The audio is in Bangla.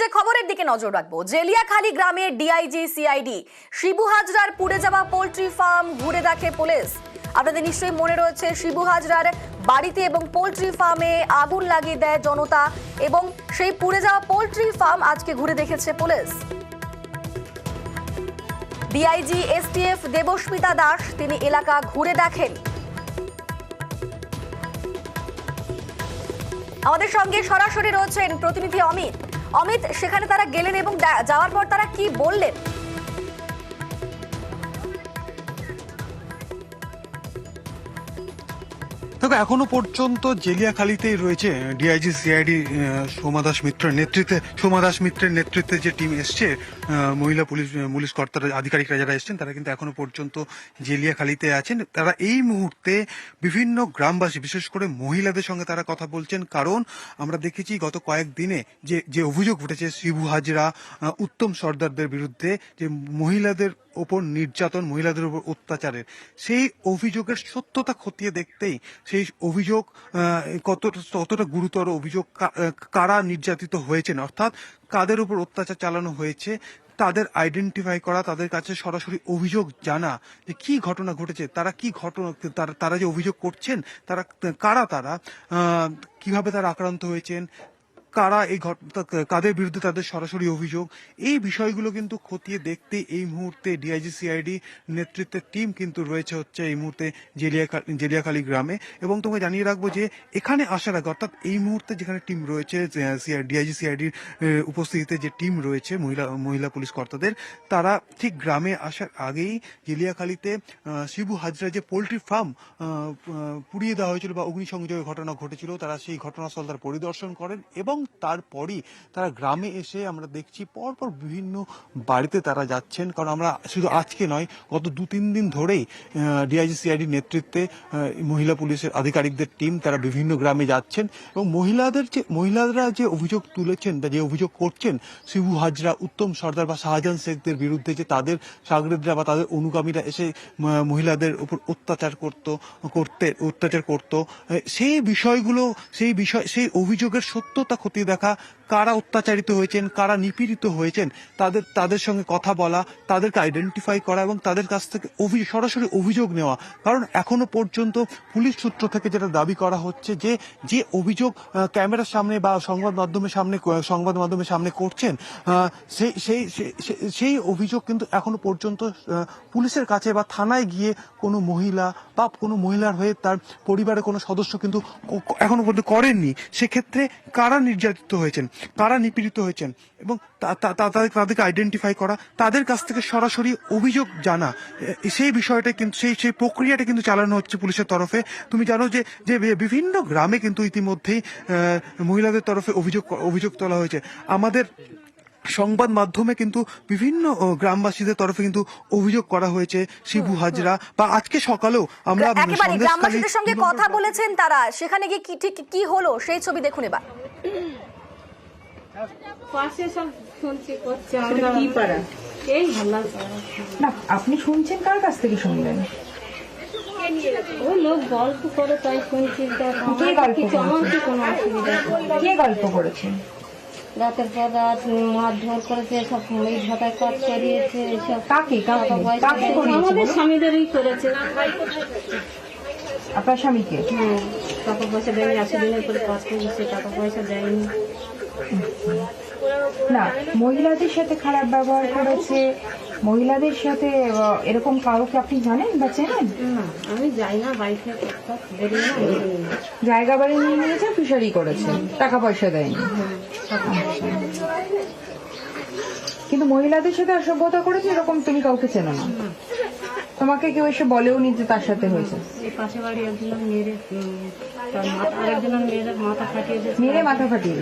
যে খবরের দিকে নজর রাখবো, জেলিয়াখালী গ্রামে ডিআইজি সিআইডি শিবু হাজরার পুড়ে যাওয়া পোল্ট্রি ফার্ম ঘুরে দেখে পুলিশ। আপনাদের নিশ্চয়ই মনে রয়েছে, শিবু হাজরার বাড়িতে এবং পোল্ট্রি ফার্মে আগুন লাগিয়ে দেয় জনতা, এবং সেই পুড়ে যাওয়া পোল্ট্রি ফার্ম আজকে ঘুরে দেখেছে police. DIG STF Debasmita Das তিনি এলাকা ঘুরে দেখেন। আমাদের সঙ্গে সরাসরি রয়েছেন প্রতিনিধি অমিত। অমিত, সেখানে তারা গেলেন এবং যাওয়ার পর তারা কি বললেন? দেখো, এখনো পর্যন্ত জেলিয়াখালীতেই রয়েছে ডিআইজি সিআইডি সোমা দাস মিত্রের নেতৃত্বে যে টিম এসছে, মহিলা পুলিশ কর্তারা, আধিকারিকরা যারা এসছেন, তারা কিন্তু এখনো পর্যন্ত জেলিয়াখালীতে আছেন। তারা এই মুহূর্তে বিভিন্ন গ্রামবাসী, বিশেষ করে মহিলাদের সঙ্গে তারা কথা বলছেন। কারণ আমরা দেখেছি গত কয়েকদিনে যে অভিযোগ উঠেছে শিবু হাজরা, উত্তম সর্দারদের বিরুদ্ধে, যে মহিলাদের ওপর নির্যাতন, মহিলাদের উপর অত্যাচারের, সেই অভিযোগের সত্যতা খতিয়ে দেখতেই সেই অভিযোগ কতটা গুরুতর অভিযোগ, কারা নির্যাতিত হয়েছেন, অর্থাৎ কাদের উপর অত্যাচার চালানো হয়েছে, তাদের আইডেন্টিফাই করা, তাদের কাছে সরাসরি অভিযোগ জানা যে কি ঘটনা ঘটেছে, তারা কি ঘটনা, তারা যে অভিযোগ করছেন, তারা কারা, তারা কিভাবে তারা আক্রান্ত হয়েছেন, কারা এই কাদের বিরুদ্ধে তাদের সরাসরি অভিযোগ, এই বিষয়গুলো কিন্তু খতিয়ে দেখতে এই মুহূর্তে ডিআইজি সিআইডি নেতৃত্বের টিম কিন্তু রয়েছে হচ্ছে এই মুহূর্তে জেলিয়াখালী গ্রামে। এবং তোমাকে জানিয়ে রাখবো যে এখানে আসার আগে, অর্থাৎ এই মুহূর্তে যেখানে টিম রয়েছে, ডিআইজি সিআইডির উপস্থিতিতে যে টিম রয়েছে মহিলা পুলিশ কর্তাদের, তারা ঠিক গ্রামে আসার আগেই জেলিয়াখালীতে শিবু হাজরা যে পোল্ট্রি ফার্ম পুড়িয়ে দেওয়া হয়েছিল বা অগ্নিসংযোগের ঘটনা ঘটেছিল, তারা সেই ঘটনাস্থল তার পরিদর্শন করেন। এবং তারপরই তারা গ্রামে এসে আমরা দেখছি পরপর বিভিন্ন বাড়িতে তারা যাচ্ছেন। কারণ আমরা শুধু আজকে নয়, গত 2-3 দিন ধরেই ডিআইজি সিআইডির নেতৃত্বে মহিলা পুলিশের আধিকারিকদের টিম তারা বিভিন্ন গ্রামে যাচ্ছেন এবং মহিলারা যে অভিযোগ তুলেছেন বা যে অভিযোগ করছেন শিবু হাজরা, উত্তম সর্দার বা শাহজাহান শেখদের বিরুদ্ধে, যে তাদের সাগরেদরা বা তাদের অনুগামীরা এসে মহিলাদের উপর অত্যাচার করত, সেই অভিযোগের সত্যতা খতিয়ে দেখা, কারা অত্যাচারিত হয়েছেন, কারা নিপীড়িত হয়েছেন, তাদের সঙ্গে কথা বলা, তাদেরকে আইডেন্টিফাই করা এবং তাদের কাছ থেকে সরাসরি অভিযোগ নেওয়া। কারণ এখনো পর্যন্ত পুলিশ সূত্র থেকে যেটা দাবি করা হচ্ছে, যে অভিযোগ ক্যামেরার সামনে বা সংবাদ মাধ্যমের সামনে করছেন, সেই অভিযোগ কিন্তু এখনো পর্যন্ত পুলিশের কাছে বা থানায় গিয়ে কোনো মহিলা বা কোনো মহিলার হয়ে তার পরিবারের কোনো সদস্য কিন্তু এখনো পর্যন্ত করেননি। সেক্ষেত্রে কারা নির্যাতিত হয়েছেন, কারা নিপীড়িত হয়েছেন এবং তাদেরকে আইডেন্টিফাই করা, তাদের কাছ থেকে সরাসরি অভিযোগ জানা, সেই বিষয়টা কিন্তু সেই প্রক্রিয়াটা কিন্তু চালানো হচ্ছে পুলিশের তরফে। তুমি জানো যে বিভিন্ন গ্রামে কিন্তু ইতিমধ্যেই মহিলাদের তরফে অভিযোগ তোলা হয়েছে। আমাদের সংবাদ মাধ্যমে কিন্তু বিভিন্ন গ্রামবাসীদের তরফে কিন্তু অভিযোগ করা হয়েছে শিবু হাজরা, বা আজকে সকালেও আমরা গ্রামবাসীদের সঙ্গে কথা বলেছেন তারা, সেখানে গিয়ে কি হলো সেই ছবি দেখুন এবার। আপনি শুনছেন, কার কাছ থেকে শুনলেন? ও লোক গল্প করে তাই শুনছি। কে গল্প করেছে? রাতের পর রাত মারধর করেছে, সব ভাতায় কাজ করিয়েছে, সব আমাদের স্বামীদেরই করেছে। আপনার স্বামীকে? হ্যাঁ, টাকা পয়সা দেয়নি, 80 দিনের করে কাজ করেছে, টাকা পয়সা দেয়নি। না, মহিলাদের সাথে খারাপ ব্যবহার করেছে, মহিলাদের সাথে এরকম কাউকে আপনি জানেন বা চেনেন? আমি যাই না বাড়িতে, জায়গা বাড়ি নিয়ে নিয়েছে, ফিশারি করেছে, টাকা পয়সা দেয়নি। কিন্তু মহিলাদের সাথে অসভ্যতা করেছে এরকম তুমি কাউকে চেনো না? তোমাকে কেউ এসে বলেও নি যে তার সাথে হয়েছে? পাশে বাড়ি একজন মেরে, আরেকজন মেরে মাথা ফাটিয়ে মাথা ফাটিয়ে